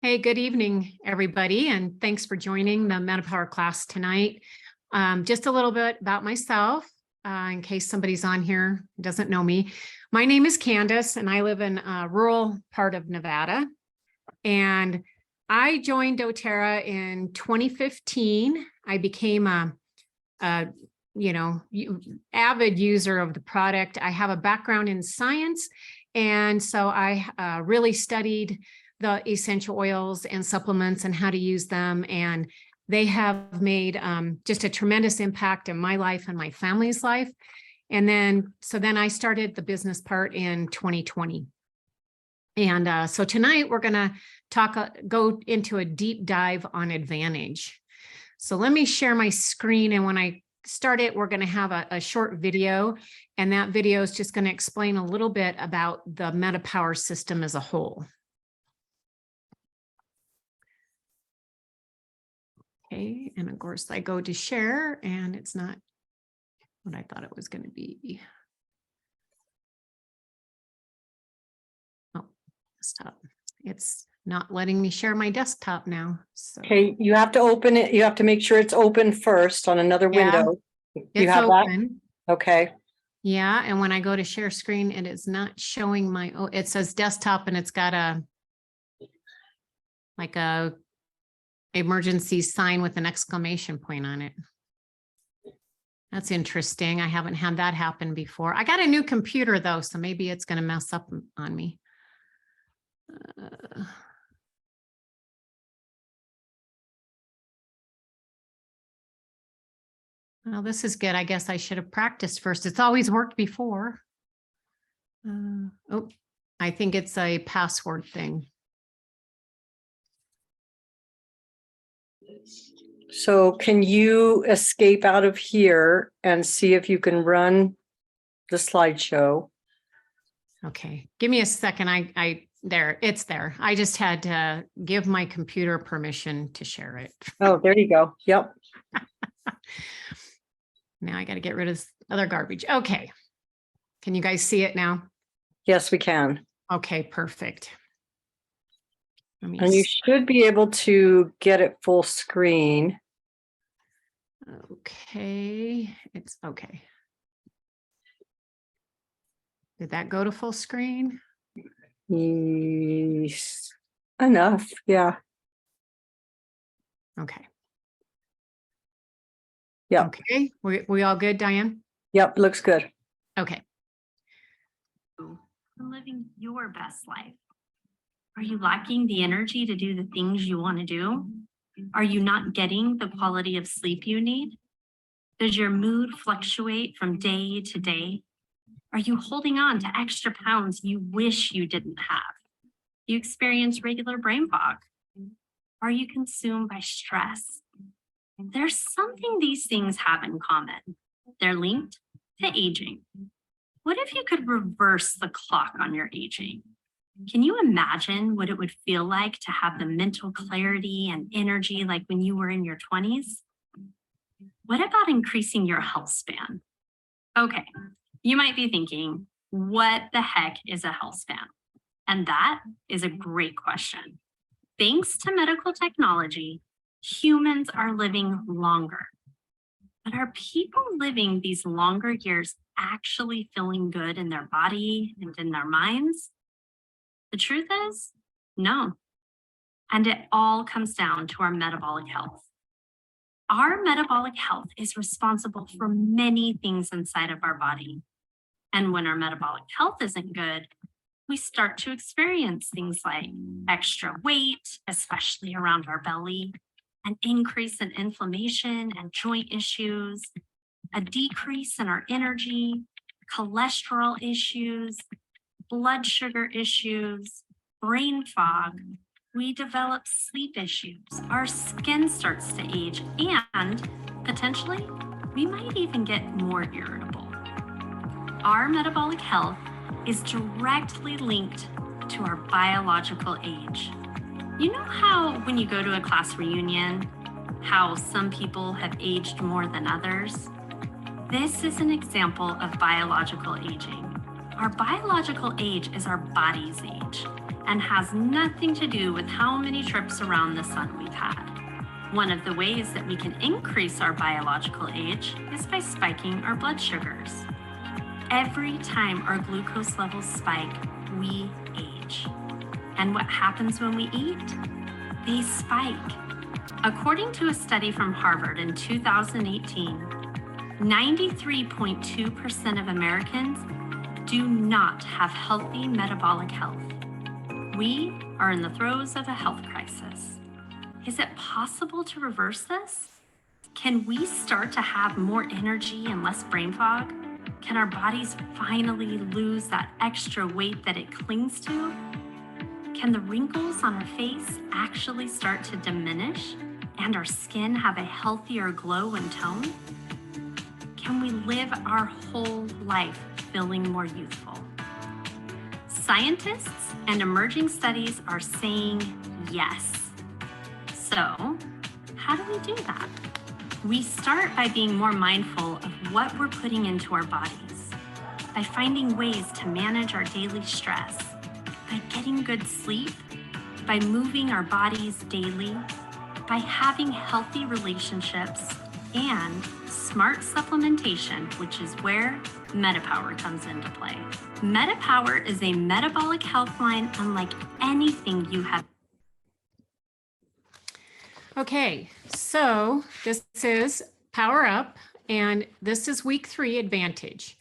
Hey, good evening, everybody, and thanks for joining the MetaPower class tonight. Just a little bit about myself, in case somebody's on here who doesn't know me. My name is Candace, and I live in a rural part of Nevada. And I joined doTERRA in 2015. I became a avid user of the product. I have a background in science, and so I really studied the essential oils and supplements and how to use them. And they have made just a tremendous impact in my life and my family's life. And then I started the business part in 2020. And so tonight we're going to go into a deep dive on Advantage. So let me share my screen. And when I start it, we're going to have a short video. And that video is just going to explain a little bit about the MetaPower system as a whole. Okay, and of course I go to share and it's not what I thought it was going to be. Oh, desktop. It's not letting me share my desktop now. So. Okay, you have to open it. You have to make sure it's open first on another window. You have open. That? Okay. Yeah, and when I go to share screen, it is not showing my, it says desktop and it's got a emergency sign with an exclamation point on it. That's interesting. I haven't had that happen before. I got a new computer though, so maybe it's going to mess up on me. Well, this is good. I guess I should have practiced first. It's always worked before. I think it's a password thing. So can you escape out of here and see if you can run the slideshow? Okay, give me a second. It's there. I just had to give my computer permission to share it. Oh, there you go. Yep. Now I got to get rid of this other garbage. Okay. Can you guys see it now? Yes, we can. Okay, perfect. And you should be able to get it full screen. Okay, it's okay. Did that go to full screen? Yes. Enough, yeah. Okay. Yeah. Okay, we all good, Diane? Yep, looks good. Okay. Living your best life. Are you lacking the energy to do the things you want to do? Are you not getting the quality of sleep you need? Does your mood fluctuate from day to day? Are you holding on to extra pounds you wish you didn't have? You experience regular brain fog? Are you consumed by stress? There's something these things have in common. They're linked to aging. What if you could reverse the clock on your aging? Can you imagine what it would feel like to have the mental clarity and energy like when you were in your 20s? What about increasing your health span? Okay, you might be thinking, what the heck is a health span? And that is a great question. Thanks to medical technology, humans are living longer. But are people living these longer years actually feeling good in their body and in their minds? The truth is, no. And it all comes down to our metabolic health. Our metabolic health is responsible for many things inside of our body. And when our metabolic health isn't good, we start to experience things like extra weight, especially around our belly, an increase in inflammation and joint issues, a decrease in our energy, cholesterol issues, blood sugar issues, brain fog. We develop sleep issues. Our skin starts to age, and potentially, we might even get more irritable. Our metabolic health is directly linked to our biological age. You know how when you go to a class reunion, how some people have aged more than others? This is an example of biological aging. Our biological age is our body's age. and has nothing to do with how many trips around the sun we've had. One of the ways that we can increase our biological age is by spiking our blood sugars. Every time our glucose levels spike, we age. And what happens when we eat? They spike. According to a study from Harvard in 2018, 93.2% of Americans do not have healthy metabolic health. We are in the throes of a health crisis. Is it possible to reverse this? Can we start to have more energy and less brain fog? Can our bodies finally lose that extra weight that it clings to? Can the wrinkles on our face actually start to diminish and our skin have a healthier glow and tone? Can we live our whole life feeling more youthful? Scientists and emerging studies are saying yes. So, how do we do that? We start by being more mindful of what we're putting into our bodies, by finding ways to manage our daily stress, by getting good sleep, by moving our bodies daily, by having healthy relationships, and smart supplementation, which is where MetaPower comes into play. MetaPower is a metabolic health line unlike anything you have. Okay, so this is Power Up, and this is week 3 Advantage.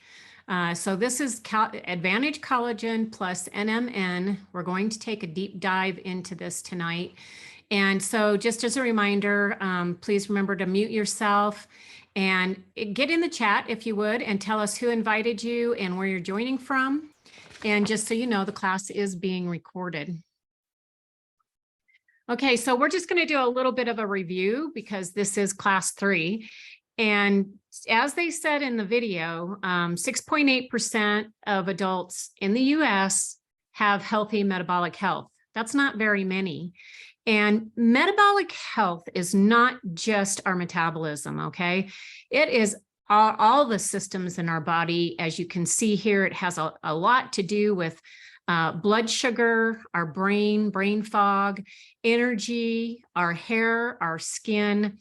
So this is Advantage Collagen plus NMN. We're going to take a deep dive into this tonight. And so just as a reminder, please remember to mute yourself and get in the chat if you would, and tell us who invited you and where you're joining from. And just so you know, the class is being recorded. Okay, so we're just going to do a little bit of a review because this is class 3. And as they said in the video, 6.8% of adults in the US have healthy metabolic health. That's not very many. And metabolic health is not just our metabolism, okay? It is all the systems in our body. As you can see here, it has a lot to do with blood sugar, our brain fog, energy, our hair, our skin,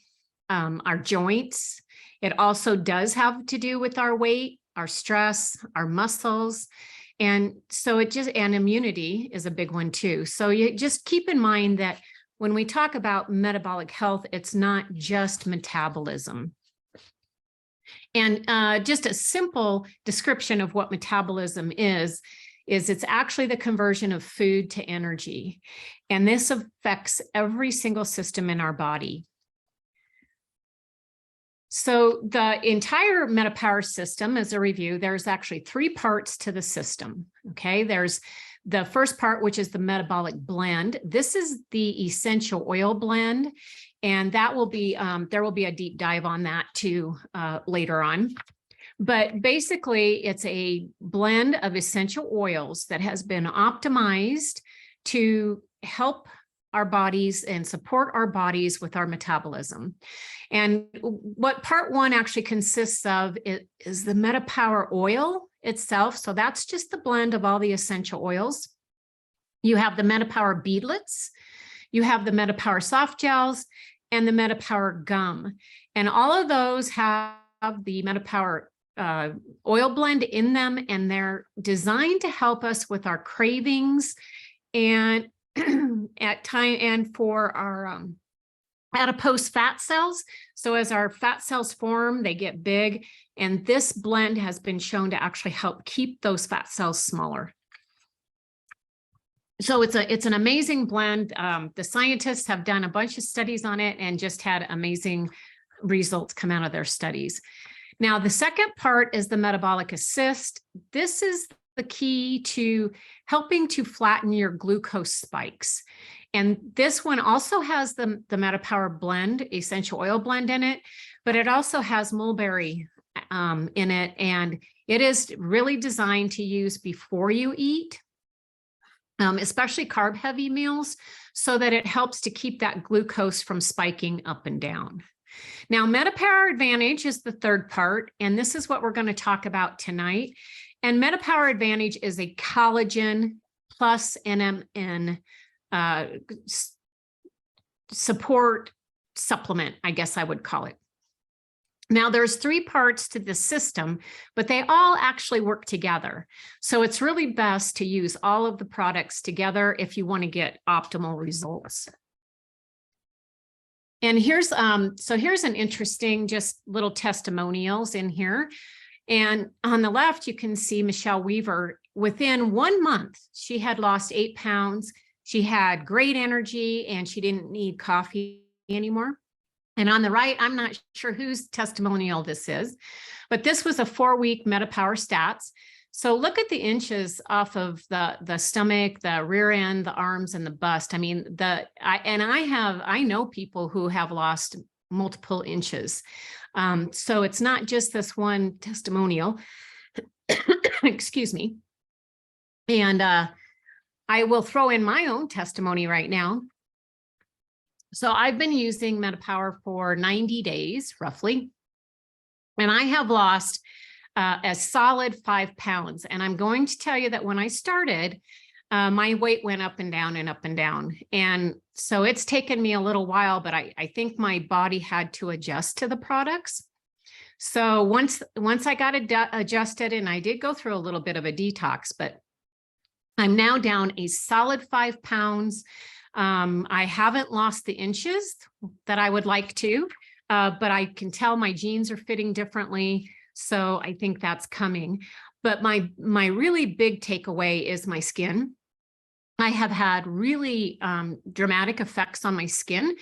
our joints. It also does have to do with our weight, our stress, our muscles. And so and immunity is a big one too. So you just keep in mind that when we talk about metabolic health, it's not just metabolism. And just a simple description of what metabolism is it's actually the conversion of food to energy. And this affects every single system in our body. So the entire MetaPower system, as a review, there's actually 3 parts to the system, okay? There's the first part, which is the metabolic blend. This is the essential oil blend, and that will be, there will be a deep dive on that too later on. But basically, it's a blend of essential oils that has been optimized to help our bodies and support our bodies with our metabolism. And what part 1 actually consists of is the MetaPower oil itself. So that's just the blend of all the essential oils. You have the MetaPower beadlets, you have the MetaPower soft gels, and the MetaPower gum. And all of those have the MetaPower oil blend in them, and they're designed to help us with our cravings and at time and for our adipose fat cells. So as our fat cells form, they get big, and this blend has been shown to actually help keep those fat cells smaller. So it's an amazing blend. The scientists have done a bunch of studies on it and just had amazing results come out of their studies. Now, the second part is the metabolic assist. This is the key to helping to flatten your glucose spikes. And this one also has the MetaPower blend, essential oil blend in it, but it also has mulberry in it. And it is really designed to use before you eat, especially carb heavy meals, so that it helps to keep that glucose from spiking up and down. Now, MetaPower Advantage is the third part, and this is what we're going to talk about tonight. And MetaPower Advantage is a collagen plus NMN support supplement, I guess I would call it. Now, there's 3 parts to the system, but they all actually work together. So it's really best to use all of the products together if you want to get optimal results. And here's an interesting just little testimonials in here. And on the left, you can see Michelle Weaver. Within 1 month, she had lost 8 pounds. She had great energy and she didn't need coffee anymore. And on the right, I'm not sure whose testimonial this is, but this was a 4-week MetaPower Stats. So look at the inches off of the stomach, the rear end, the arms, and the bust. I mean, I know people who have lost multiple inches. So it's not just this one testimonial. Excuse me. And I will throw in my own testimony right now. So I've been using MetaPower for 90 days, roughly, and I have lost a solid 5 pounds. And I'm going to tell you that when I started, my weight went up and down and up and down. And so it's taken me a little while, but I think my body had to adjust to the products. So once I got adjusted, and I did go through a little bit of a detox, but I'm now down a solid 5 pounds. I haven't lost the inches that I would like to, but I can tell my jeans are fitting differently. So I think that's coming. But my really big takeaway is my skin. I have had really dramatic effects on my skin.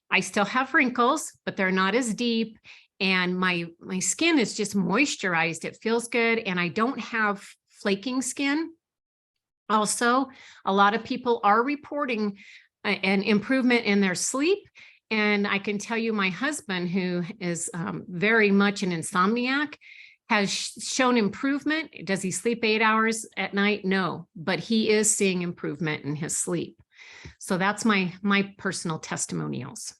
I still have wrinkles, but they're not as deep. And my skin is just moisturized. It feels good. And I don't have flaking skin. Also, a lot of people are reporting an improvement in their sleep. And I can tell you my husband, who is very much an insomniac, has shown improvement. Does he sleep 8 hours at night? No, but he is seeing improvement in his sleep. So that's my personal testimonials.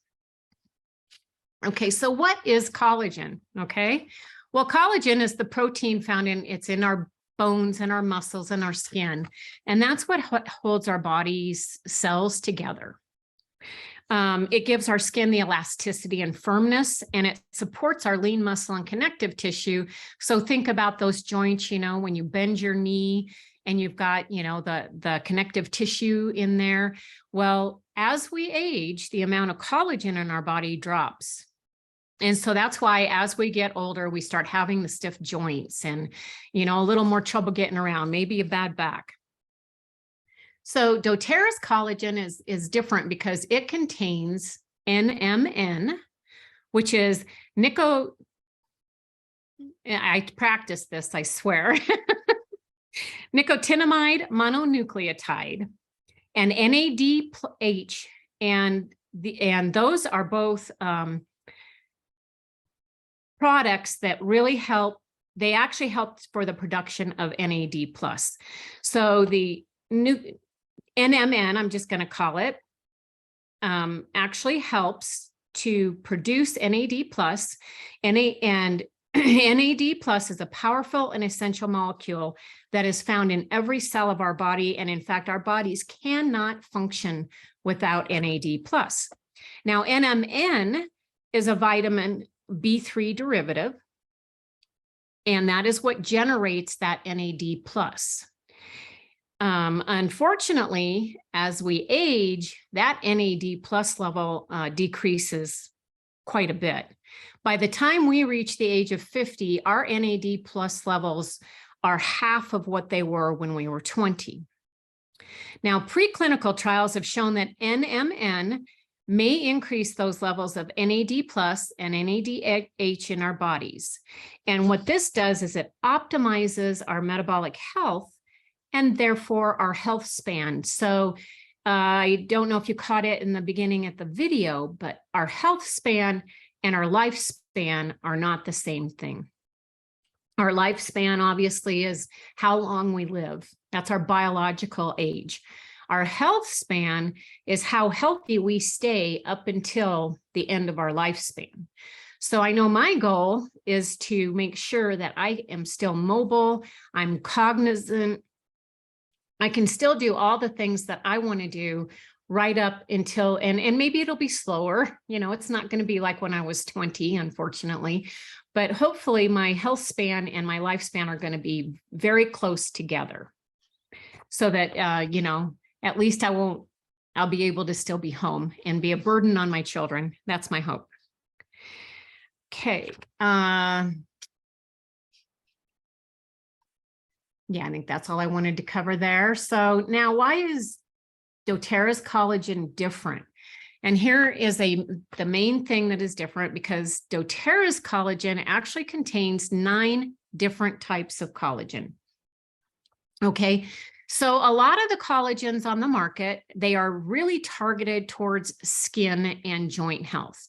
Okay, so what is collagen? Okay, well, collagen is the protein found it's in our bones and our muscles and our skin. And that's what holds our body's cells together. It gives our skin the elasticity and firmness, and it supports our lean muscle and connective tissue. So think about those joints, when you bend your knee and you've got, the connective tissue in there. Well, as we age, the amount of collagen in our body drops. And so that's why as we get older, we start having the stiff joints and, a little more trouble getting around, maybe a bad back. So doTERRA's collagen is different because it contains NMN, which is I practiced this, I swear, nicotinamide mononucleotide, and NADH, and those are both products that really help. They actually help for the production of NAD+. So the new NMN, I'm just going to call it, actually helps to produce NAD+. And NAD+ is a powerful and essential molecule that is found in every cell of our body. And in fact, our bodies cannot function without NAD+. Now, NMN is a vitamin B3 derivative, and that is what generates that NAD+. Unfortunately, as we age, that NAD+ level decreases quite a bit. By the time we reach the age of 50, our NAD+ levels are half of what they were when we were 20. Now, preclinical trials have shown that NMN may increase those levels of NAD+ and NADH in our bodies. And what this does is it optimizes our metabolic health and therefore our health span. So I don't know if you caught it in the beginning at the video, but our health span and our lifespan are not the same thing. Our lifespan obviously is how long we live. That's our biological age. Our health span is how healthy we stay up until the end of our lifespan. So I know my goal is to make sure that I am still mobile, I'm cognizant, I can still do all the things that I want to do right up until, and maybe it'll be slower. You know, it's not going to be like when I was 20, unfortunately, but hopefully my health span and my lifespan are going to be very close together so that, you know, at least I'll be able to still be home and be a burden on my children. That's my hope. Okay. Yeah, I think that's all I wanted to cover there. So now, why is doTERRA's collagen different? And here is the main thing that is different, because doTERRA's collagen actually contains 9 different types of collagen. Okay, so a lot of the collagens on the market, they are really targeted towards skin and joint health.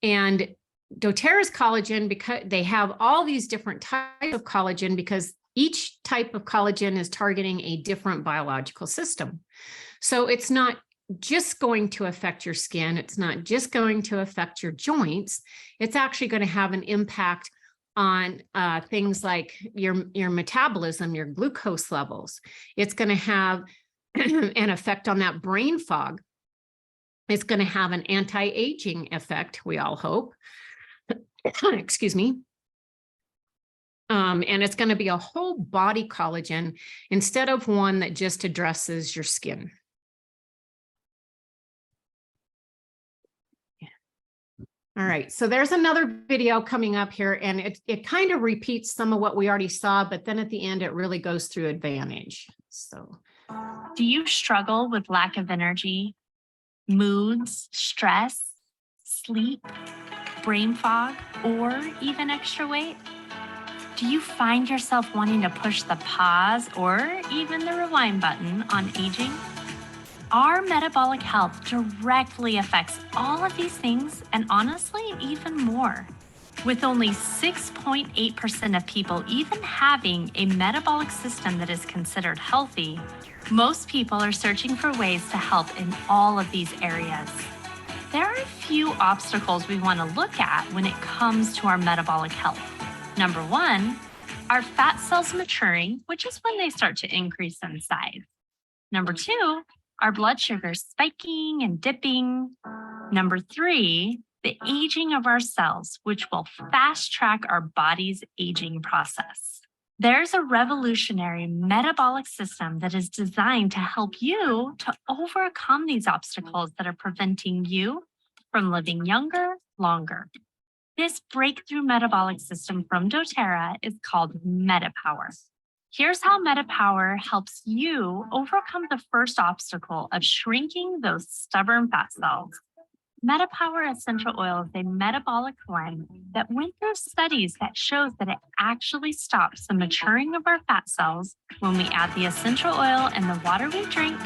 And doTERRA's collagen, because they have all these different types of collagen, because each type of collagen is targeting a different biological system. So it's not just going to affect your skin. It's not just going to affect your joints. It's actually going to have an impact on things like your metabolism, your glucose levels. It's going to have an effect on that brain fog. It's going to have an anti-aging effect, we all hope. Excuse me. And it's going to be a whole body collagen instead of one that just addresses your skin. All right, so there's another video coming up here, and it kind of repeats some of what we already saw, but then at the end, it really goes through Advantage. So, Do you struggle with lack of energy, moods, stress, sleep, brain fog, or even extra weight? Do you find yourself wanting to push the pause or even the rewind button on aging? Our metabolic health directly affects all of these things, and honestly, even more. With only 6.8% of people even having a metabolic system that is considered healthy, most people are searching for ways to help in all of these areas. There are a few obstacles we want to look at when it comes to our metabolic health. Number 1, our fat cells maturing, which is when they start to increase in size. Number 2, our blood sugar spiking and dipping. Number 3, the aging of our cells, which will fast track our body's aging process. There's a revolutionary metabolic system that is designed to help you to overcome these obstacles that are preventing you from living younger, longer. This breakthrough metabolic system from doTERRA is called MetaPower. Here's how MetaPower helps you overcome the first obstacle of shrinking those stubborn fat cells. MetaPower essential oil is a metabolic blend that went through studies that shows that it actually stops the maturing of our fat cells when we add the essential oil in the water we drink,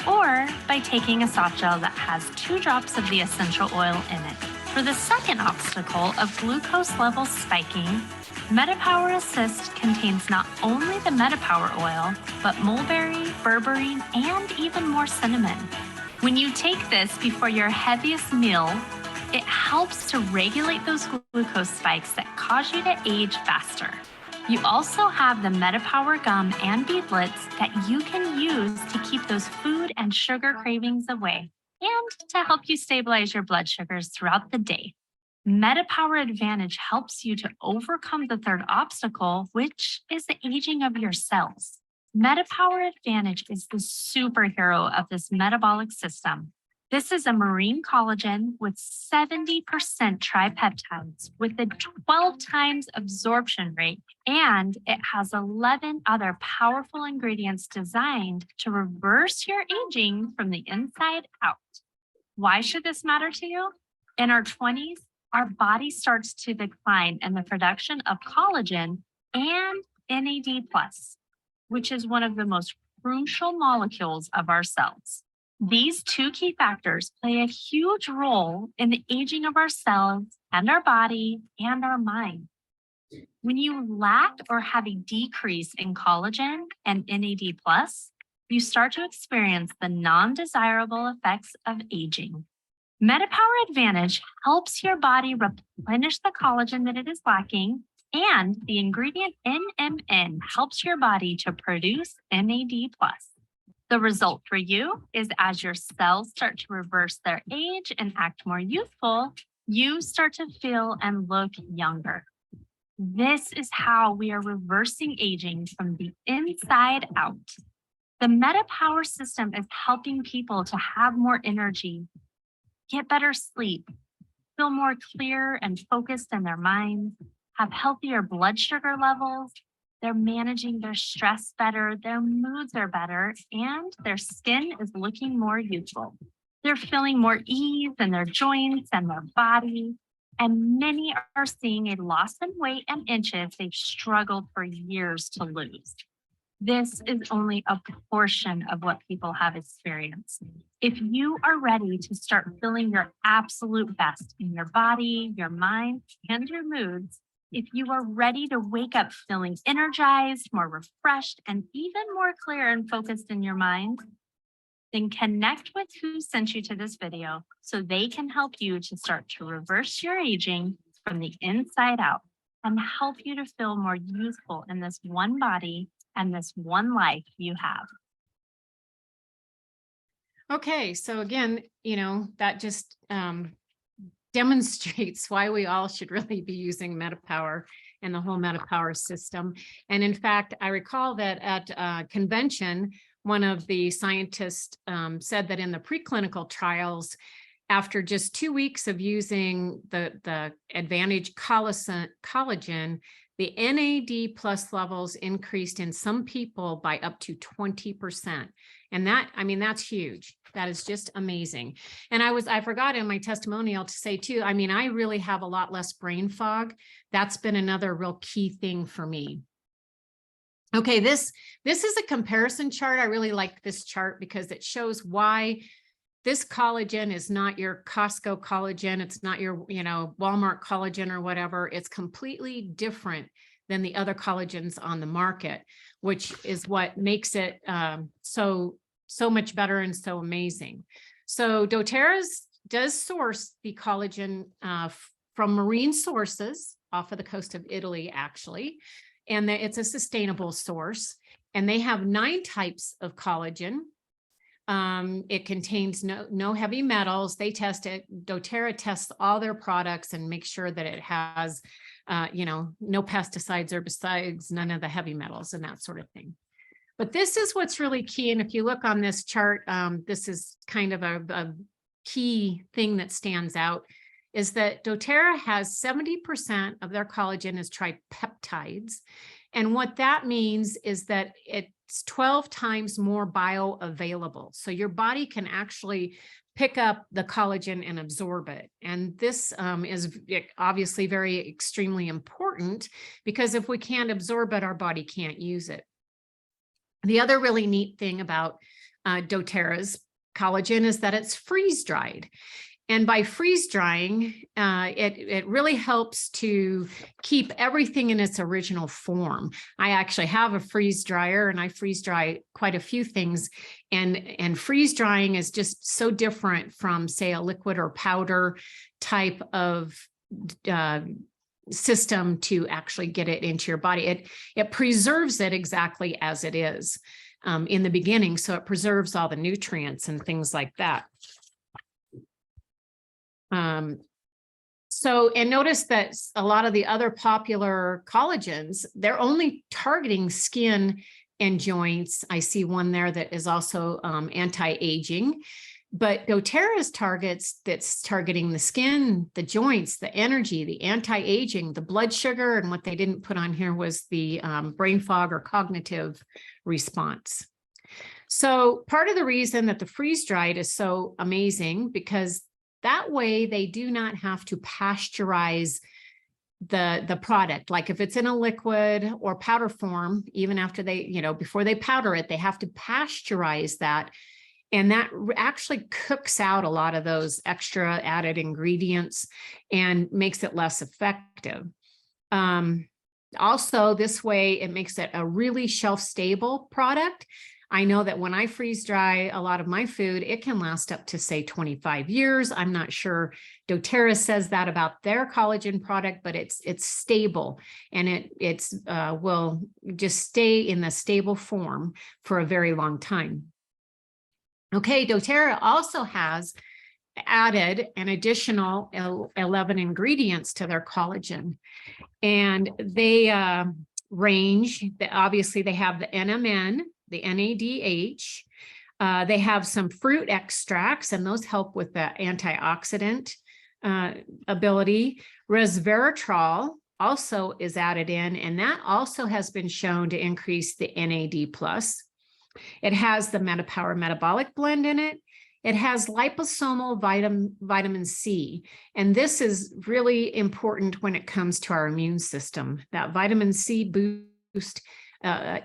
or by taking a soft gel that has 2 drops of the essential oil in it. For the second obstacle of glucose levels spiking, MetaPower Assist contains not only the MetaPower oil, but mulberry, berberine, and even more cinnamon. When you take this before your heaviest meal, it helps to regulate those glucose spikes that cause you to age faster. You also have the MetaPower gum and beadlets that you can use to keep those food and sugar cravings away, and to help you stabilize your blood sugars throughout the day. MetaPower Advantage helps you to overcome the third obstacle, which is the aging of your cells. MetaPower Advantage is the superhero of this metabolic system. This is a marine collagen with 70% tripeptides with a 12 times absorption rate, and it has 11 other powerful ingredients designed to reverse your aging from the inside out. Why should this matter to you? In our 20s, our body starts to decline in the production of collagen and NAD+, which is one of the most crucial molecules of our cells. These 2 key factors play a huge role in the aging of our cells and our body and our mind. When you lack or have a decrease in collagen and NAD+, you start to experience the non-desirable effects of aging. MetaPower Advantage helps your body replenish the collagen that it is lacking And the ingredient NMN helps your body to produce NAD+. The result for you is as your cells start to reverse their age and act more youthful, you start to feel and look younger. This is how we are reversing aging from the inside out. The MetaPower system is helping people to have more energy, get better sleep, feel more clear and focused in their minds, have healthier blood sugar levels. They're managing their stress better, their moods are better, and their skin is looking more youthful. They're feeling more ease in their joints and their body, and many are seeing a loss in weight and inches they've struggled for years to lose. This is only a portion of what people have experienced. If you are ready to start feeling your absolute best in your body, your mind, and your moods, if you are ready to wake up feeling energized, more refreshed, and even more clear and focused in your mind, then connect with who sent you to this video so they can help you to start to reverse your aging from the inside out and help you to feel more youthful in this one body and this one life you have. Okay, so again, that just demonstrates why we all should really be using MetaPower and the whole MetaPower system. And in fact, I recall that at a convention, one of the scientists said that in the preclinical trials, after just 2 weeks of using the Advantage collagen, the NAD+ levels increased in some people by up to 20%. And that's huge. That is just amazing. And I forgot in my testimonial to say too, I really have a lot less brain fog. That's been another real key thing for me. Okay, this is a comparison chart. I really like this chart because it shows why this collagen is not your Costco collagen. It's not your, Walmart collagen or whatever. It's completely different than the other collagens on the market, which is what makes it so much better and so amazing. So doTERRA does source the collagen from marine sources off of the coast of Italy, actually, and it's a sustainable source. And they have 9 types of collagen. It contains no heavy metals. They test it. doTERRA tests all their products and make sure that it has, no pesticides, herbicides, none of the heavy metals and that sort of thing. But this is what's really key. And if you look on this chart, this is kind of a key thing that stands out, is that doTERRA has 70% of their collagen is tripeptides. And what that means is that it's 12 times more bioavailable. So your body can actually pick up the collagen and absorb it. And this is obviously very extremely important, because if we can't absorb it, our body can't use it. The other really neat thing about doTERRA's collagen is that it's freeze dried. And by freeze drying, it really helps to keep everything in its original form. I actually have a freeze dryer and I freeze dry quite a few things. And freeze drying is just so different from, say, a liquid or powder type of system to actually get it into your body. It preserves it exactly as it is in the beginning. So it preserves all the nutrients and things like that. And notice that a lot of the other popular collagens, they're only targeting skin and joints. I see one there that is also anti-aging, but doTERRA's that's targeting the skin, the joints, the energy, the anti-aging, the blood sugar, and what they didn't put on here was the brain fog or cognitive response. So part of the reason that the freeze-dried is so amazing, because that way they do not have to pasteurize the product. Like if it's in a liquid or powder form, even after they, before they powder it, they have to pasteurize that. And that actually cooks out a lot of those extra added ingredients and makes it less effective. Also, this way it makes it a really shelf-stable product. I know that when I freeze dry a lot of my food, it can last up to say 25 years. I'm not sure doTERRA says that about their collagen product, but it's stable, and it will just stay in the stable form for a very long time. Okay, doTERRA also has added an additional 11 ingredients to their collagen, and they range. Obviously, they have the NMN, the NADH. They have some fruit extracts, and those help with the antioxidant ability. Resveratrol also is added in, and that also has been shown to increase the NAD+. It has the MetaPower Metabolic Blend in it. It has liposomal vitamin C, and this is really important when it comes to our immune system. That vitamin C boost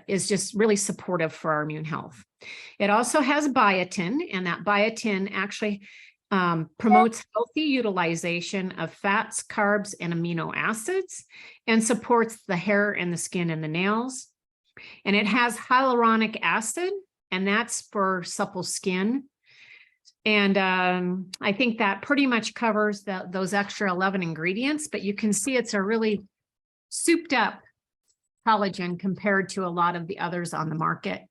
is just really supportive for our immune health. It also has biotin, and that biotin actually promotes healthy utilization of fats, carbs, and amino acids, and supports the hair and the skin and the nails. And it has hyaluronic acid, and that's for supple skin. And I think that pretty much covers those extra 11 ingredients, but you can see it's a really souped up collagen compared to a lot of the others on the market.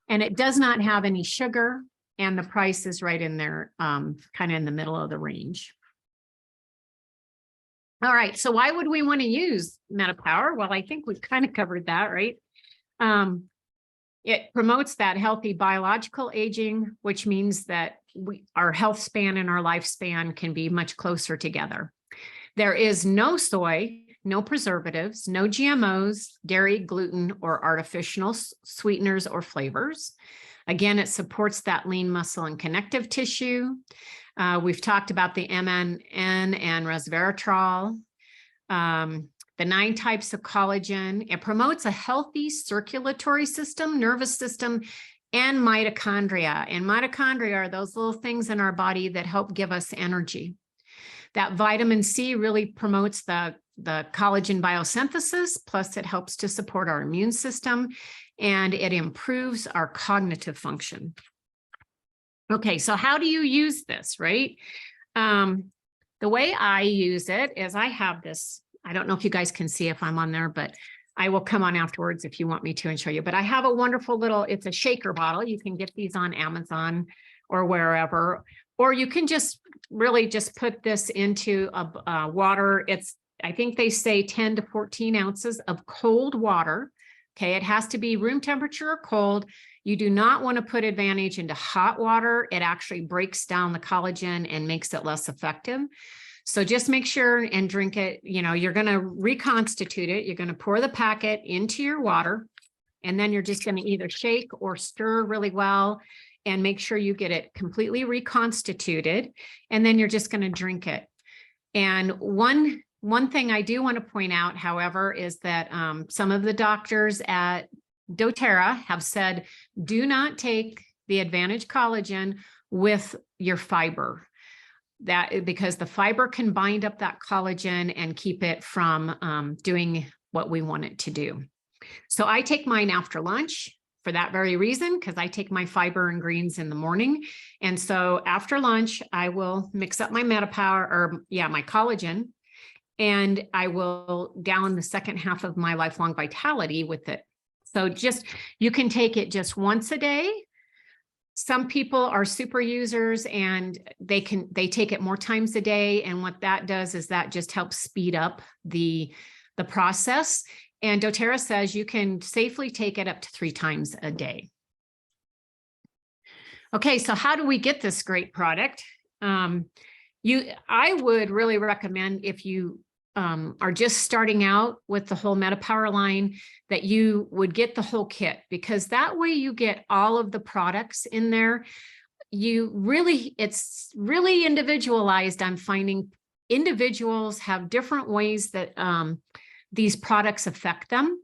And it does not have any sugar, and the price is right in there, kind of in the middle of the range. All right, so why would we want to use MetaPower? Well, I think we've kind of covered that, right? It promotes that healthy biological aging, which means that our health span and our lifespan can be much closer together. There is no soy, no preservatives, no GMOs, dairy, gluten, or artificial sweeteners or flavors. Again, it supports that lean muscle and connective tissue. We've talked about the MNN and resveratrol. The 9 types of collagen. It promotes a healthy circulatory system, nervous system, and mitochondria. And mitochondria are those little things in our body that help give us energy. That vitamin C really promotes the collagen biosynthesis, plus it helps to support our immune system, and it improves our cognitive function. Okay, so how do you use this, right? The way I use it is I have this. I don't know if you guys can see if I'm on there, but I will come on afterwards if you want me to and show you. But I have a wonderful little, it's a shaker bottle. You can get these on Amazon or wherever, or you can just really just put this into a water. I think they say 10 to 14 ounces of cold water. Okay, it has to be room temperature or cold. You do not want to put Advantage into hot water. It actually breaks down the collagen and makes it less effective. So just make sure and drink it. You know, you're going to reconstitute it. You're going to pour the packet into your water, and then you're just going to either shake or stir really well and make sure you get it completely reconstituted. And then you're just going to drink it. And one thing I do want to point out, however, is that some of the doctors at doTERRA have said, do not take the Advantage collagen with your fiber. That because the fiber can bind up that collagen and keep it from doing what we want it to do. So I take mine after lunch for that very reason, because I take my fiber and greens in the morning. And so after lunch, I will mix up my MetaPower, my collagen, and I will down the second half of my Lifelong Vitality with it. So you can take it just once a day. Some people are super users and they take it more times a day. And what that does is that just helps speed up the process. And doTERRA says you can safely take it up to 3 times a day. Okay, so how do we get this great product? I would really recommend, if you are just starting out with the whole MetaPower line, that you would get the whole kit, because that way you get all of the products in there. It's really individualized. I'm finding individuals have different ways that these products affect them.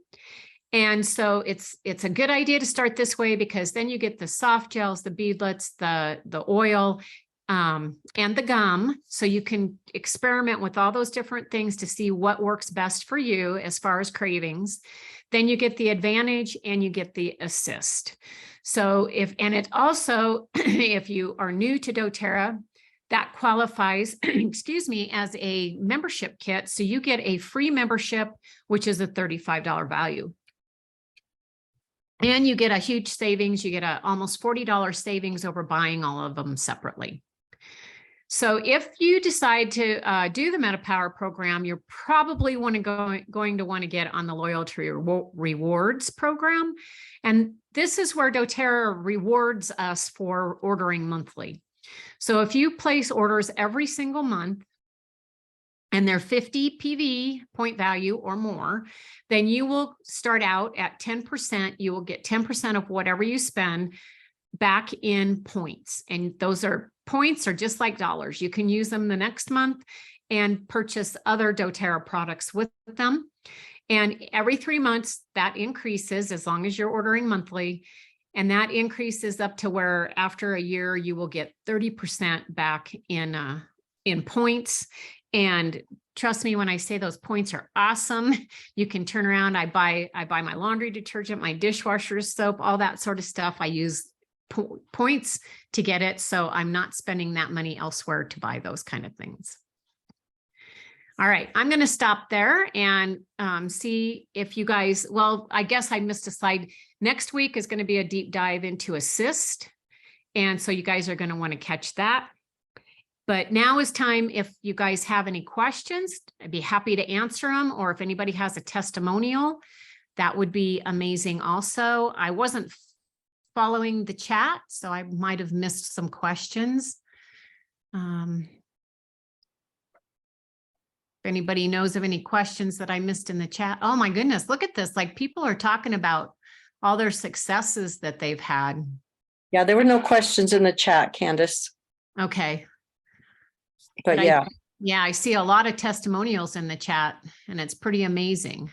And so it's a good idea to start this way, because then you get the soft gels, the beadlets, the oil, and the gum. So you can experiment with all those different things to see what works best for you as far as cravings. Then you get the advantage and you get the assist. So and it also, if you are new to doTERRA, that qualifies, excuse me, as a membership kit. So you get a free membership, which is a $35 value. And you get a huge savings. You get a almost $40 savings over buying all of them separately. So if you decide to do the MetaPower program, you're probably going to want to get on the loyalty rewards program. And this is where doTERRA rewards us for ordering monthly. So if you place orders every single month and they're 50 PV point value or more, then you will start out at 10%. You will get 10% of whatever you spend back in points. And those points are just like dollars. You can use them the next month and purchase other doTERRA products with them. And every 3 months that increases as long as you're ordering monthly. And that increases up to where after a year, you will get 30% back in points. And trust me, when I say those points are awesome, you can turn around. I buy my laundry detergent, my dishwasher soap, all that sort of stuff. I use points to get it. So I'm not spending that money elsewhere to buy those kind of things. All right, I'm going to stop there and see if you guys, well, I guess I missed a slide. Next week is going to be a deep dive into assist. And so you guys are going to want to catch that. But now is time, if you guys have any questions, I'd be happy to answer them. Or if anybody has a testimonial, that would be amazing also. I wasn't following the chat, so I might have missed some questions. If anybody knows of any questions that I missed in the chat. Oh my goodness, look at this. Like people are talking about all their successes that they've had. Yeah, there were no questions in the chat, Candace. Okay. But yeah. I see a lot of testimonials in the chat and it's pretty amazing.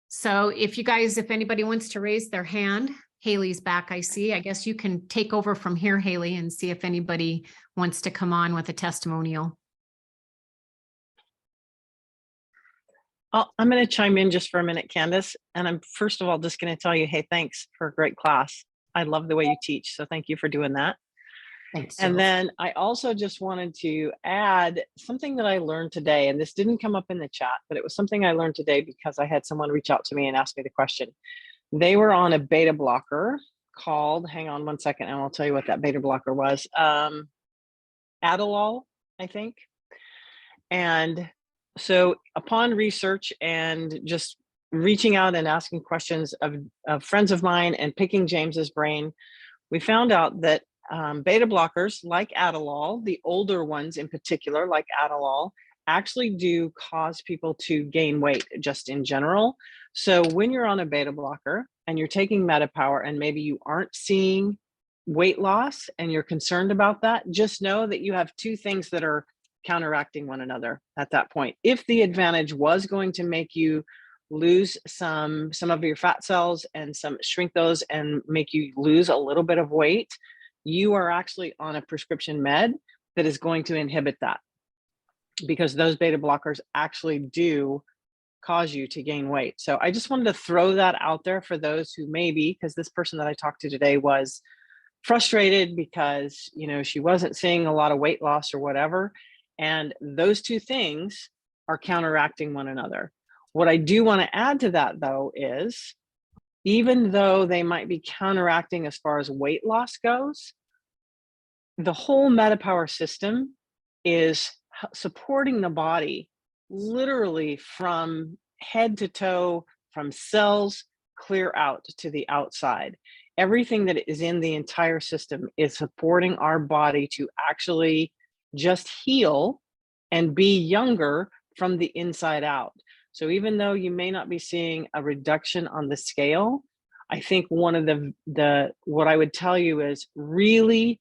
So if anybody wants to raise their hand, Haley's back, I see. I guess you can take over from here, Haley, and see if anybody wants to come on with a testimonial. I'm going to chime in just for a minute, Candace. And I'm first of all just going to tell you, hey, thanks for a great class. I love the way you teach. So thank you for doing that. Thanks. And then I also just wanted to add something that I learned today, and this didn't come up in the chat, but it was something I learned today because I had someone reach out to me and ask me the question. They were on a beta blocker called, hang on one second, and I'll tell you what that beta blocker was. Adderall, I think. And so upon research and just reaching out and asking questions of friends of mine and picking James's brain, we found out that beta blockers like Adderall, the older ones in particular, like Adderall, actually do cause people to gain weight just in general. So when you're on a beta blocker and you're taking MetaPower and maybe you aren't seeing weight loss and you're concerned about that, just know that you have two things that are counteracting one another at that point. If the advantage was going to make you lose some of your fat cells and shrink those and make you lose a little bit of weight, you are actually on a prescription med that is going to inhibit that, because those beta blockers actually do cause you to gain weight. So I just wanted to throw that out there for those who maybe, because this person that I talked to today was frustrated because, you know, she wasn't seeing a lot of weight loss or whatever. And those two things are counteracting one another. What I do want to add to that though is, even though they might be counteracting as far as weight loss goes, the whole MetaPower system is supporting the body literally from head to toe, from cells clear out to the outside. Everything that is in the entire system is supporting our body to actually just heal and be younger from the inside out. So even though you may not be seeing a reduction on the scale, I think one of what I would tell you is really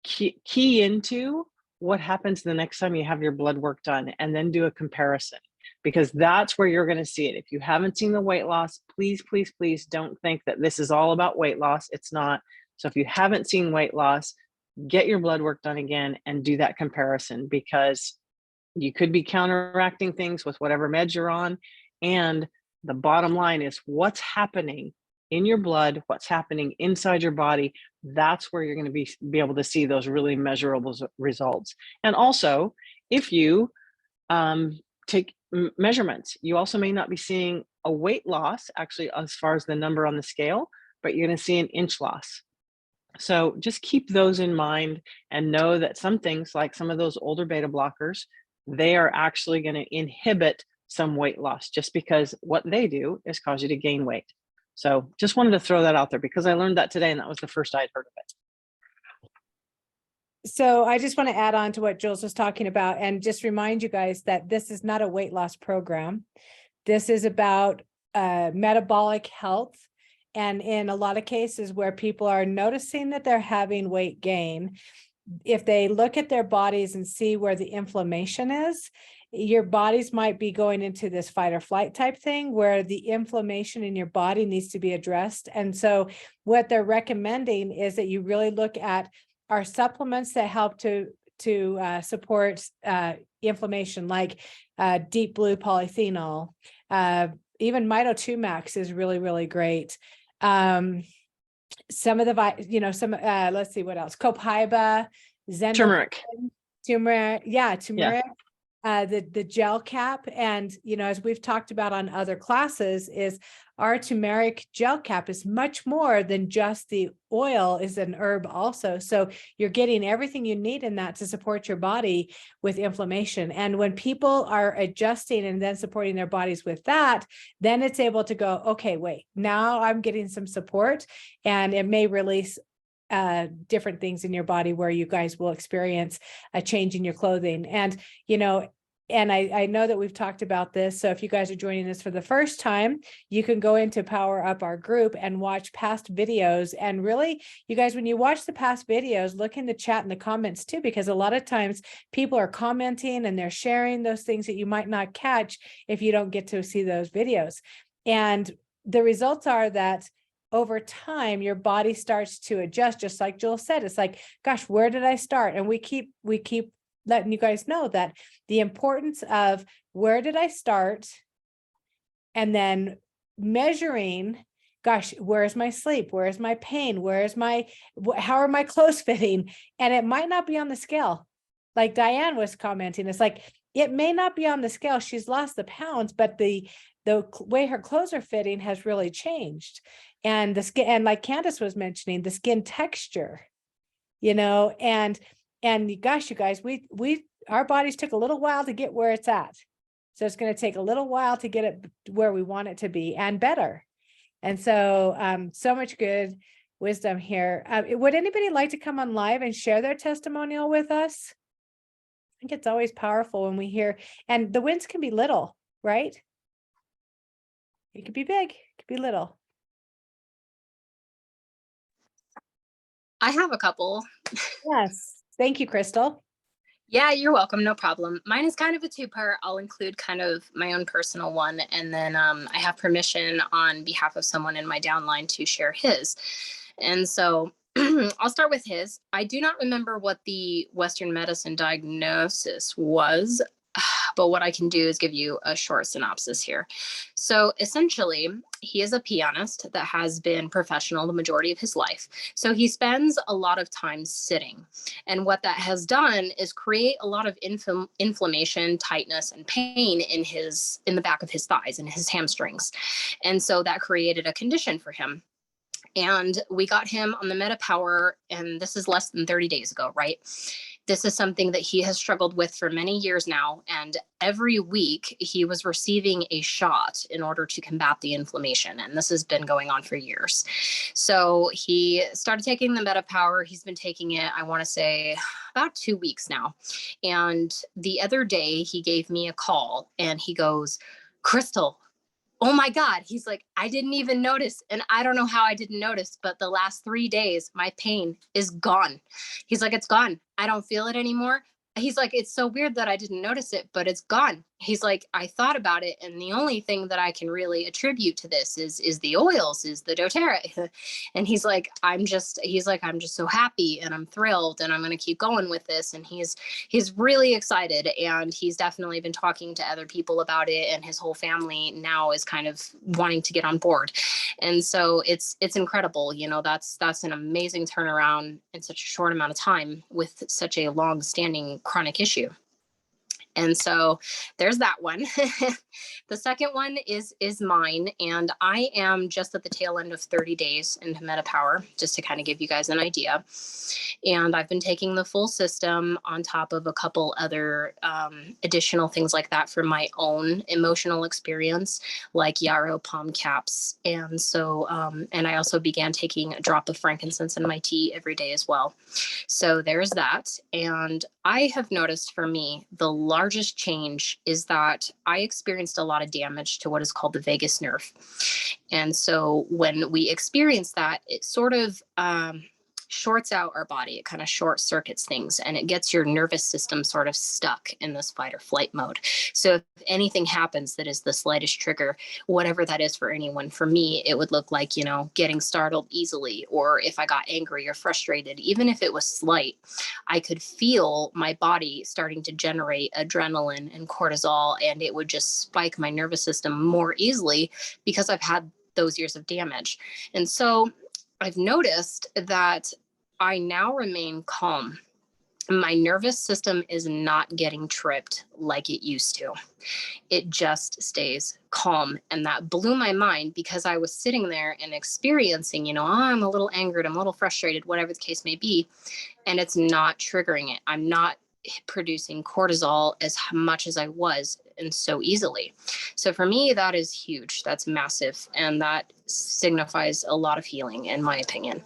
key into what happens the next time you have your blood work done, and then do a comparison, because that's where you're going to see it. If you haven't seen the weight loss, please, please, please don't think that this is all about weight loss. It's not. So if you haven't seen weight loss, get your blood work done again and do that comparison, because you could be counteracting things with whatever meds you're on. And the bottom line is what's happening in your blood, what's happening inside your body. That's where you're going to be able to see those really measurable results. And also, if you take measurements, you also may not be seeing a weight loss actually as far as the number on the scale, but you're going to see an inch loss. So just keep those in mind and know that some things, like some of those older beta blockers, they are actually going to inhibit some weight loss, just because what they do is cause you to gain weight. So just wanted to throw that out there because I learned that today and that was the first I'd heard of it. So I just want to add on to what Jules was talking about and just remind you guys that this is not a weight loss program. This is about metabolic health. And in a lot of cases where people are noticing that they're having weight gain, if they look at their bodies and see where the inflammation is, your bodies might be going into this fight or flight type thing where the inflammation in your body needs to be addressed. And so what they're recommending is that you really look at our supplements that help to support inflammation, like deep blue polyphenol. Even Mito 2 Max is really, really great. Some of the, let's see what else, Copaiba, Turmeric. turmeric, turmeric. The gel cap, and as we've talked about on other classes, is our turmeric gel cap is much more than just the oil, is an herb also. So you're getting everything you need in that to support your body with inflammation. And when people are adjusting and then supporting their bodies with that, then it's able to go, okay, wait, now I'm getting some support, and it may release different things in your body where you guys will experience a change in your clothing. And and I know that we've talked about this. So if you guys are joining us for the first time, you can go into Power Up, our group, and watch past videos. And really, you guys, when you watch the past videos, look in the chat and the comments too, because a lot of times people are commenting and they're sharing those things that you might not catch if you don't get to see those videos. And the results are that over time, your body starts to adjust, just like Joel said. It's like, gosh, where did I start? And we keep letting you guys know that the importance of where did I start, and then measuring, gosh, where's my sleep? Where's my pain? How are my clothes fitting? And it might not be on the scale. Like Diane was commenting, it's like, it may not be on the scale. She's lost the pounds, but the way her clothes are fitting has really changed. And the skin, and like Candace was mentioning, the skin texture, and gosh, you guys, our bodies took a little while to get where it's at. So it's going to take a little while to get it where we want it to be and better. And so, so much good wisdom here. Would anybody like to come on live and share their testimonial with us? I think it's always powerful when we hear, and the wins can be little, right? It could be big, it could be little. I have a couple. Yes. Thank you, Crystal. Yeah, you're welcome. No problem. Mine is kind of a two-part. I'll include kind of my own personal one. And then I have permission on behalf of someone in my downline to share his. And so I'll start with his. I do not remember what the Western medicine diagnosis was, but what I can do is give you a short synopsis here. So essentially, he is a pianist that has been professional the majority of his life. So he spends a lot of time sitting. And what that has done is create a lot of inflammation, tightness, and pain in the back of his thighs and his hamstrings. And so that created a condition for him. And we got him on the MetaPower, and this is less than 30 days ago, right? This is something that he has struggled with for many years now. And every week he was receiving a shot in order to combat the inflammation. And this has been going on for years. So he started taking the MetaPower. He's been taking it, I want to say, about 2 weeks now. And the other day he gave me a call and he goes, Crystal, oh my God. He's like, I didn't even notice. And I don't know how I didn't notice, but the last 3 days, my pain is gone. He's like, it's gone. I don't feel it anymore. He's like, it's so weird that I didn't notice it, but it's gone. he's like, I thought about it, and the only thing that I can really attribute to this is the oils, is the doTERRA. And he's like, I'm just so happy and I'm thrilled and I'm going to keep going with this. And he's really excited, and he's definitely been talking to other people about it, and his whole family now is kind of wanting to get on board. And so it's incredible. You know, that's an amazing turnaround in such a short amount of time with such a long standing chronic issue. And so there's that one. The second one is mine. And I am just at the tail end of 30 days into MetaPower, just to kind of give you guys an idea. And I've been taking the full system on top of a couple other additional things like that for my own emotional experience, like yarrow palm caps. And so, and I also began taking a drop of frankincense in my tea every day as well. So there's that. And I have noticed, for me, the largest change is that I experienced a lot of damage to what is called the vagus nerve. And so when we experience that, it sort of shorts out our body. It kind of short circuits things, and it gets your nervous system sort of stuck in this fight or flight mode. So if anything happens that is the slightest trigger, whatever that is for anyone, for me, it would look like, you know, getting startled easily, or if I got angry or frustrated, even if it was slight, I could feel my body starting to generate adrenaline and cortisol, and it would just spike my nervous system more easily because I've had those years of damage. And so I've noticed that I now remain calm. My nervous system is not getting tripped like it used to. It just stays calm. And that blew my mind, because I was sitting there and experiencing, you know, oh, I'm a little angered, I'm a little frustrated, whatever the case may be. And it's not triggering it. I'm not producing cortisol as much as I was, and so easily. So for me, that is huge. That's massive. And that signifies a lot of healing, in my opinion.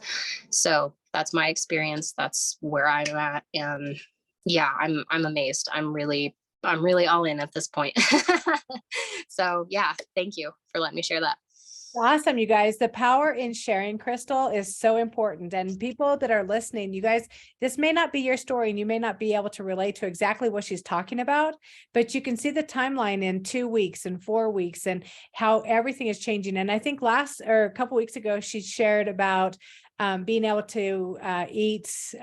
So that's my experience. That's where I'm at. And yeah, I'm amazed. I'm really all in at this point. So yeah, thank you for letting me share that. Awesome, you guys. The power in sharing, Crystal, is so important. And people that are listening, you guys, this may not be your story and you may not be able to relate to exactly what she's talking about, but you can see the timeline in 2 weeks and 4 weeks and how everything is changing. And I think a couple weeks ago, she shared about being able to eat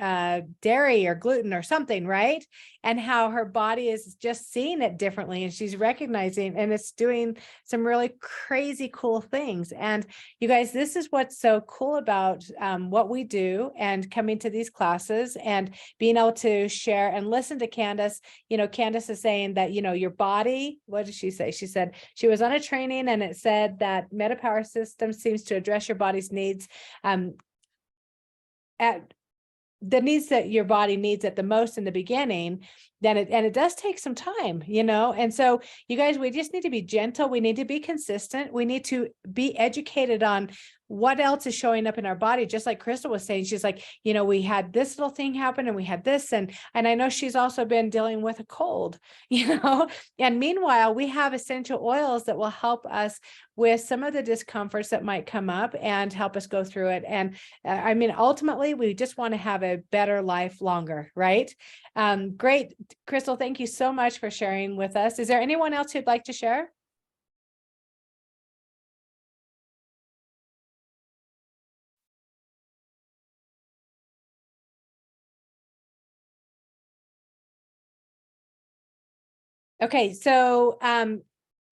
dairy or gluten or something, right? And how her body is just seeing it differently, and she's recognizing, and it's doing some really crazy cool things. And you guys, this is what's so cool about what we do and coming to these classes and being able to share and listen to Candace. You know, Candace is saying that, you know, your body, what did she say? She said she was on a training and it said that MetaPower system seems to address your body's needs at the needs that your body needs at the most in the beginning, then it does take some time, you know? And so you guys, we just need to be gentle. We need to be consistent. We need to be educated on what else is showing up in our body. Just like Crystal was saying, she's like, you know, we had this little thing happen and we had this. And I know she's also been dealing with a cold, you know, and meanwhile, we have essential oils that will help us with some of the discomforts that might come up and help us go through it. And I mean, ultimately, we just want to have a better life longer, right? Great. Crystal, thank you so much for sharing with us. Is there anyone else who'd like to share? Okay, so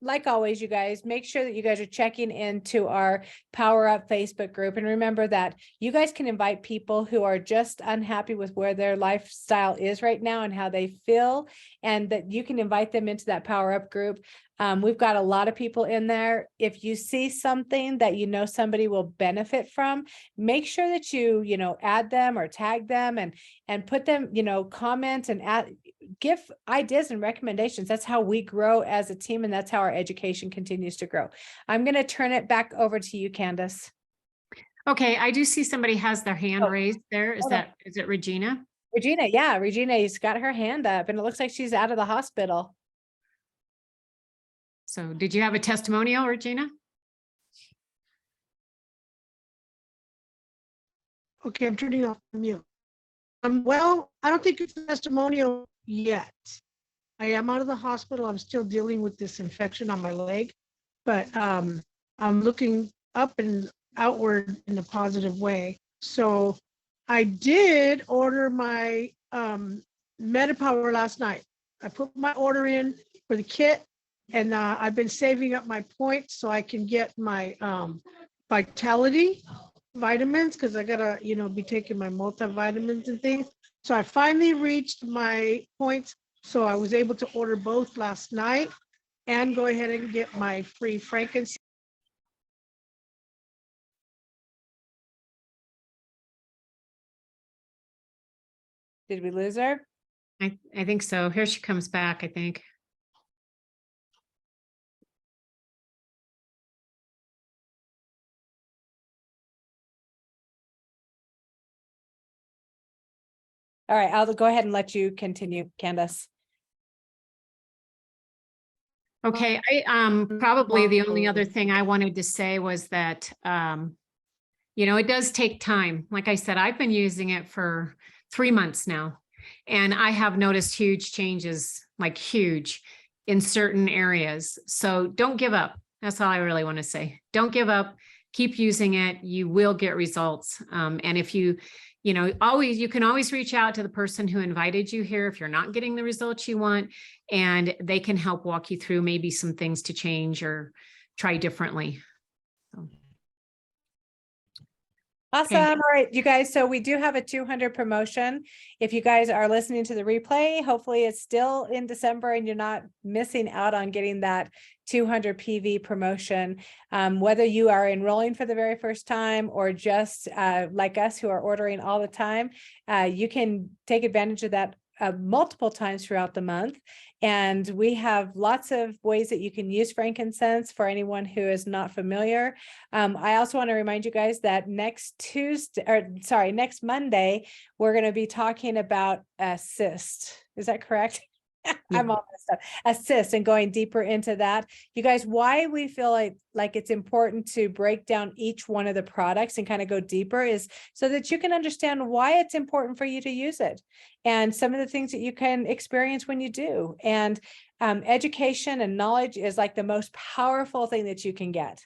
like always, you guys, make sure that you guys are checking into our Power Up Facebook group. And remember that you guys can invite people who are just unhappy with where their lifestyle is right now and how they feel, and that you can invite them into that Power Up group. We've got a lot of people in there. If you see something that you know somebody will benefit from, make sure that you know, add them or tag them and put them, you know, comment and give ideas and recommendations. That's how we grow as a team, and that's how our education continues to grow. I'm going to turn it back over to you, Candace. Okay, I do see somebody has their hand raised there. Is it Regina? Regina, yeah, Regina's got her hand up, and it looks like she's out of the hospital. So did you have a testimonial, Regina? Okay, I'm turning off the mute. Well, I don't think it's a testimonial yet. I am out of the hospital. I'm still dealing with this infection on my leg, but I'm looking up and outward in a positive way. So I did order my MetaPower last night. I put my order in for the kit, and I've been saving up my points so I can get my Vitality vitamins, because I gotta, be taking my multivitamins and things. So I finally reached my points. So I was able to order both last night and go ahead and get my free frankincense. Did we lose her? I think so. Here she comes back, I think. All right, I'll go ahead and let you continue, Candace. Okay, I probably the only other thing I wanted to say was that it does take time. Like I said, I've been using it for 3 months now, and I have noticed huge changes, like huge, in certain areas. So don't give up. That's all I really want to say. Don't give up. Keep using it. You will get results. And if you can always reach out to the person who invited you here if you're not getting the results you want, and they can help walk you through maybe some things to change or try differently. So. Awesome. Okay. All right, you guys. So we do have a 200 promotion. If you guys are listening to the replay, hopefully it's still in December and you're not missing out on getting that 200 PV promotion. Whether you are enrolling for the very first time or just like us who are ordering all the time, you can take advantage of that multiple times throughout the month. And we have lots of ways that you can use frankincense for anyone who is not familiar. I also want to remind you guys that next Monday, we're going to be talking about cyst. Is that correct? I'm all messed up. Assist and going deeper into that. You guys, why we feel like it's important to break down each one of the products and kind of go deeper is so that you can understand why it's important for you to use it and some of the things that you can experience when you do. And education and knowledge is like the most powerful thing that you can get.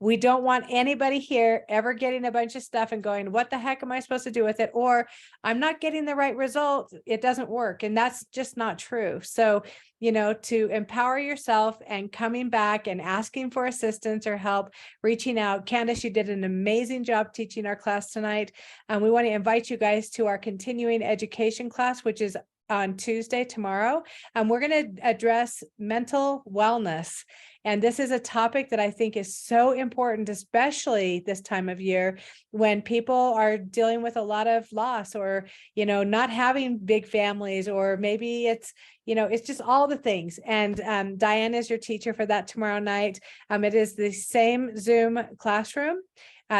We don't want anybody here ever getting a bunch of stuff and going, what the heck am I supposed to do with it? Or I'm not getting the right result. It doesn't work. And that's just not true. So, to empower yourself and coming back and asking for assistance or help, reaching out. Candace, you did an amazing job teaching our class tonight. And we want to invite you guys to our continuing education class, which is on Tuesday, tomorrow. And we're going to address mental wellness. And this is a topic that I think is so important, especially this time of year when people are dealing with a lot of loss or, not having big families, or maybe it's, it's just all the things. And Diane is your teacher for that tomorrow night. It is the same Zoom classroom.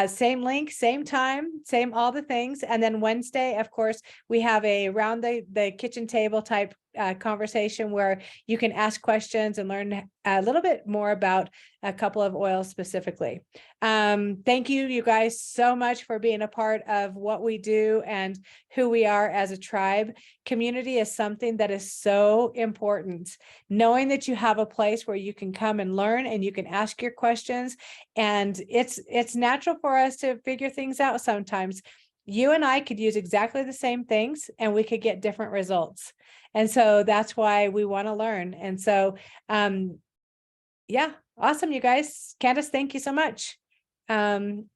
Same link, same time, same all the things. And then Wednesday, of course, we have a round the kitchen table type conversation where you can ask questions and learn a little bit more about a couple of oils specifically. Thank you guys so much for being a part of what we do and who we are as a tribe. Community is something that is so important. Knowing that you have a place where you can come and learn and you can ask your questions, and it's natural for us to figure things out sometimes. You and I could use exactly the same things and we could get different results. And so that's why we want to learn. And so, yeah, awesome, you guys. Candace, thank you so much.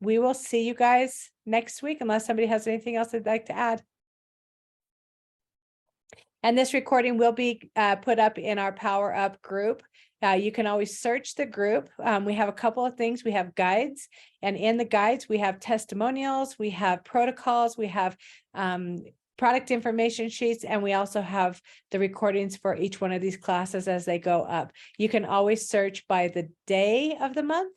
We will see you guys next week, unless somebody has anything else they'd like to add. And this recording will be put up in our PWRup group. You can always search the group. We have a couple of things. We have guides, and in the guides, we have testimonials, we have protocols, we have product information sheets, and we also have the recordings for each one of these classes as they go up. You can always search by the day of the month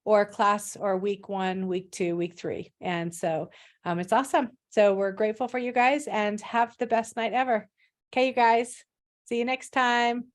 or class or week 1, week 2, week 3. And so it's awesome. So we're grateful for you guys and have the best night ever. Okay, you guys, see you next time.